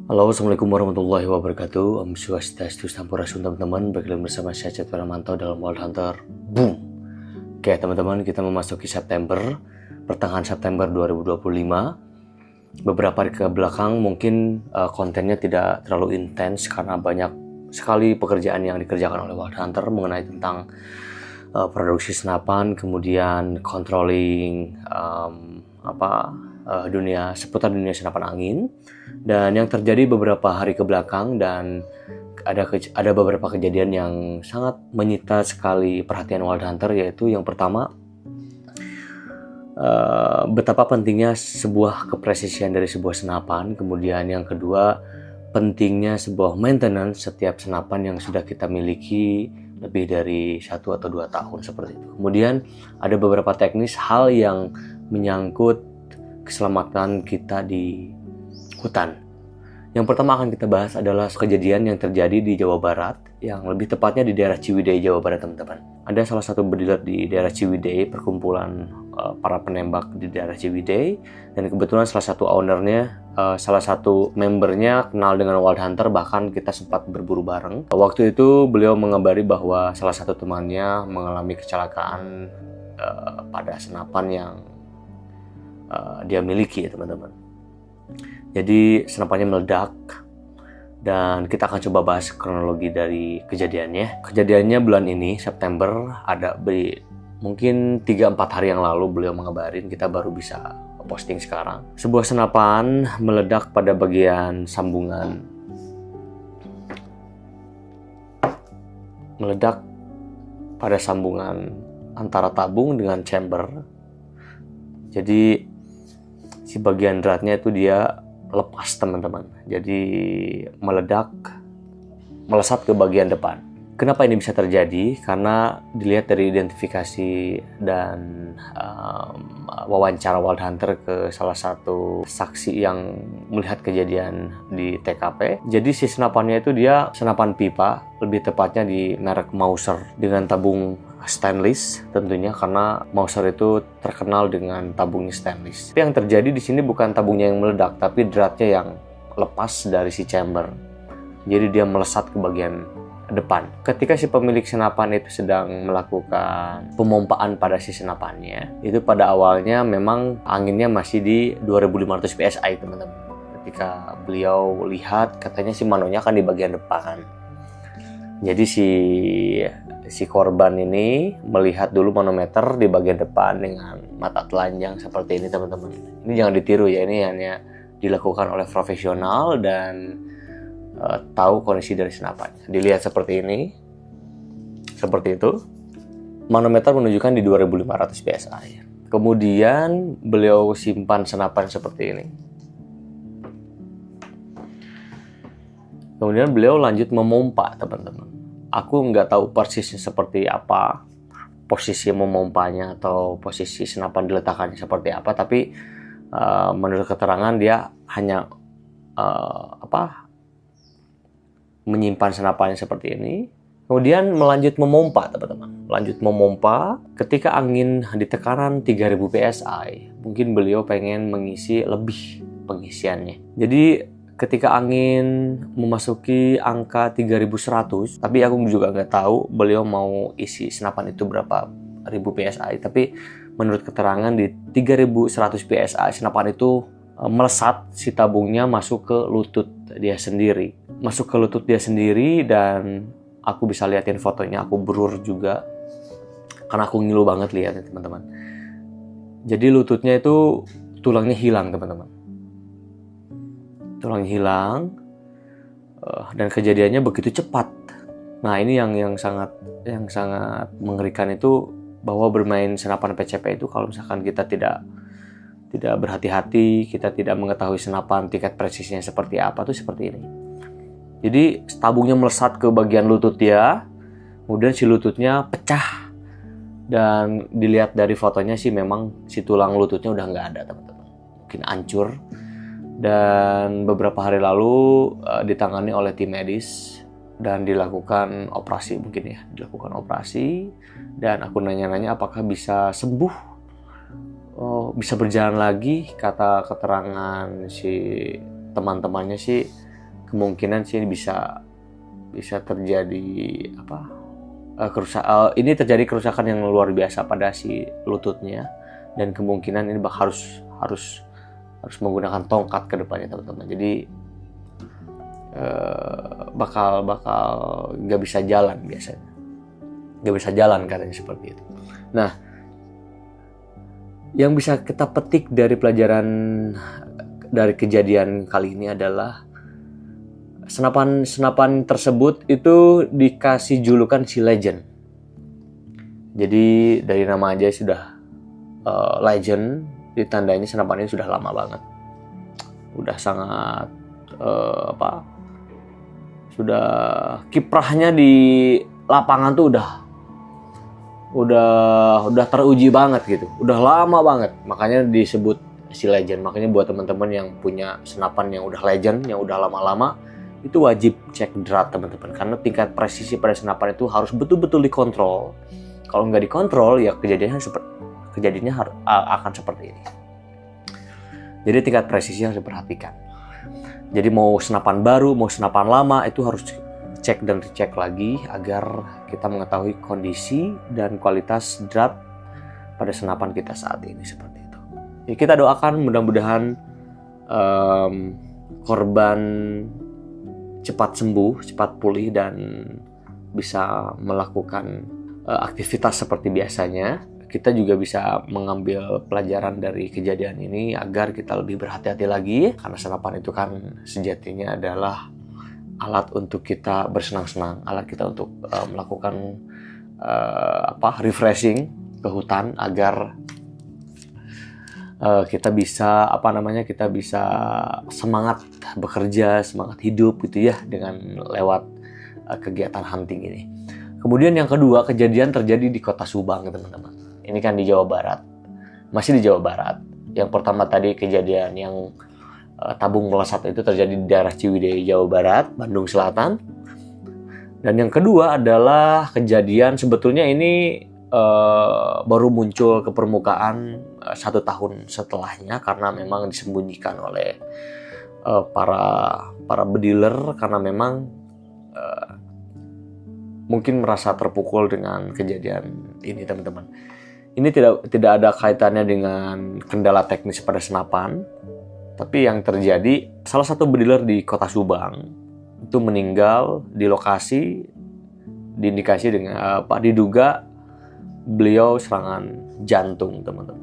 Halo, assalamualaikum warahmatullahi wabarakatuh. Om Swastiastu, Sampurasun teman-teman. Bergabung bersama saya Chat Mantau dalam Wild Hunter. Boom. Oke teman-teman, kita memasuki September, pertengahan September 2025. Beberapa hari ke belakang mungkin kontennya tidak terlalu intens karena banyak sekali pekerjaan yang dikerjakan oleh Wild Hunter mengenai tentang produksi senapan, kemudian controlling seputar dunia senapan angin. Dan yang terjadi beberapa hari ke belakang dan ada beberapa kejadian yang sangat menyita sekali perhatian Wild Hunter, yaitu yang pertama, betapa pentingnya sebuah kepresisian dari sebuah senapan. Kemudian yang kedua, pentingnya sebuah maintenance setiap senapan yang sudah kita miliki lebih dari 1 atau 2 tahun seperti itu. Kemudian ada beberapa teknis hal yang menyangkut keselamatan kita di hutan. Yang pertama akan kita bahas adalah kejadian yang terjadi di Jawa Barat, yang lebih tepatnya di daerah Ciwidey, Jawa Barat, teman-teman. Ada salah satu bediler di daerah Ciwidey, perkumpulan para penembak di daerah Ciwidey, dan kebetulan salah satu membernya kenal dengan Wild Hunter, bahkan kita sempat berburu bareng. Waktu itu beliau mengabari bahwa salah satu temannya mengalami kecelakaan pada senapan yang dia miliki, teman-teman. Jadi senapannya meledak, dan kita akan coba bahas kronologi dari kejadiannya. Kejadiannya bulan ini, September, mungkin 3-4 hari yang lalu beliau mengabarin, kita baru bisa posting sekarang. Sebuah senapan meledak pada bagian sambungan. Meledak pada sambungan antara tabung dengan chamber. Jadi si bagian dratnya itu dia lepas, teman-teman. Jadi melesat ke bagian depan. Kenapa ini bisa terjadi? Karena dilihat dari identifikasi dan wawancara Wild Hunter ke salah satu saksi yang melihat kejadian di TKP. Jadi si senapannya itu dia senapan pipa, lebih tepatnya di merek Mauser dengan tabung stainless tentunya, karena Mauser itu terkenal dengan tabungnya stainless. Tapi yang terjadi di sini bukan tabungnya yang meledak, tapi dratnya yang lepas dari si chamber. Jadi dia melesat ke bagian depan. Ketika si pemilik senapan itu sedang melakukan pemompaan pada si senapannya, itu pada awalnya memang anginnya masih di 2500 PSI, teman-teman. Ketika beliau lihat, katanya si manonya akan di bagian depan. Jadi si korban ini melihat dulu manometer di bagian depan dengan mata telanjang seperti ini, teman-teman. Ini jangan ditiru ya, ini hanya dilakukan oleh profesional dan tahu kondisi dari senapannya. Dilihat seperti ini, seperti itu. Manometer menunjukkan di 2500 PSI. Kemudian beliau simpan senapan seperti ini. Kemudian beliau lanjut memompa, teman-teman. Aku nggak tahu persisnya seperti apa posisi memompanya atau posisi senapan diletakkannya seperti apa, tapi menurut keterangan dia hanya menyimpan senapannya seperti ini. Kemudian melanjut memompa, teman-teman. Lanjut memompa ketika angin di tekanan 3000 PSI. Mungkin beliau pengen mengisi lebih pengisiannya. Jadi ketika angin memasuki angka 3100, tapi aku juga nggak tahu beliau mau isi senapan itu berapa ribu PSI, tapi menurut keterangan di 3100 PSI senapan itu melesat, si tabungnya masuk ke lutut dia sendiri. Masuk ke lutut dia sendiri, dan aku bisa liatin fotonya, aku blur juga karena aku ngilu banget lihatnya, teman-teman. Jadi lututnya itu tulangnya hilang, teman-teman. Tulangnya hilang, dan kejadiannya begitu cepat. Nah, ini yang sangat mengerikan itu, bahwa bermain senapan PCP itu kalau misalkan kita tidak berhati-hati, kita tidak mengetahui senapan tingkat presisinya seperti apa, tuh seperti ini. Jadi tabungnya melesat ke bagian lutut dia, kemudian si lututnya pecah, dan dilihat dari fotonya sih memang si tulang lututnya udah nggak ada, teman-teman. Mungkin hancur. Dan beberapa hari lalu ditangani oleh tim medis dan dilakukan operasi, dan aku nanya-nanya apakah bisa sembuh, bisa berjalan lagi. Kata keterangan si teman-temannya sih kemungkinan sih bisa terjadi ini terjadi kerusakan yang luar biasa pada si lututnya, dan kemungkinan ini harus menggunakan tongkat ke depannya teman-teman. Jadi bakal nggak bisa jalan biasanya, nggak bisa jalan katanya seperti itu. Nah, yang bisa kita petik dari pelajaran dari kejadian kali ini adalah senapan tersebut itu dikasih julukan si legend. Jadi dari nama aja sudah legend, ditandai ini senapan ini sudah lama banget, udah sangat sudah kiprahnya di lapangan tuh udah teruji banget gitu, udah lama banget, makanya disebut si legend. Makanya buat teman-teman yang punya senapan yang udah legend, yang udah lama-lama, itu wajib cek drat teman-teman, karena tingkat presisi pada senapan itu harus betul-betul dikontrol. Kalau nggak dikontrol ya kejadiannya akan seperti ini. Jadi tingkat presisi harus diperhatikan. Jadi mau senapan baru, mau senapan lama, itu harus cek dan dicek lagi agar kita mengetahui kondisi dan kualitas drat pada senapan kita saat ini seperti itu. Ya, kita doakan mudah-mudahan korban cepat sembuh, cepat pulih, dan bisa melakukan aktivitas seperti biasanya. Kita juga bisa mengambil pelajaran dari kejadian ini agar kita lebih berhati-hati lagi, karena senapan itu kan sejatinya adalah alat untuk kita bersenang-senang, alat kita untuk melakukan refreshing ke hutan agar kita bisa semangat bekerja, semangat hidup gitu ya, dengan lewat kegiatan hunting ini. Kemudian yang kedua, kejadian terjadi di Kota Subang teman-teman. Ini kan di Jawa Barat, masih di Jawa Barat. Yang pertama tadi kejadian yang tabung melesat itu terjadi di daerah Ciwidey, Jawa Barat, Bandung Selatan. Dan yang kedua adalah kejadian sebetulnya ini baru muncul ke permukaan 1 tahun setelahnya, karena memang disembunyikan oleh para bediler, karena memang mungkin merasa terpukul dengan kejadian ini teman-teman. Ini tidak ada kaitannya dengan kendala teknis pada senapan, tapi yang terjadi salah satu bediler di Kota Subang itu meninggal di lokasi, diindikasi dengan diduga beliau serangan jantung teman-teman.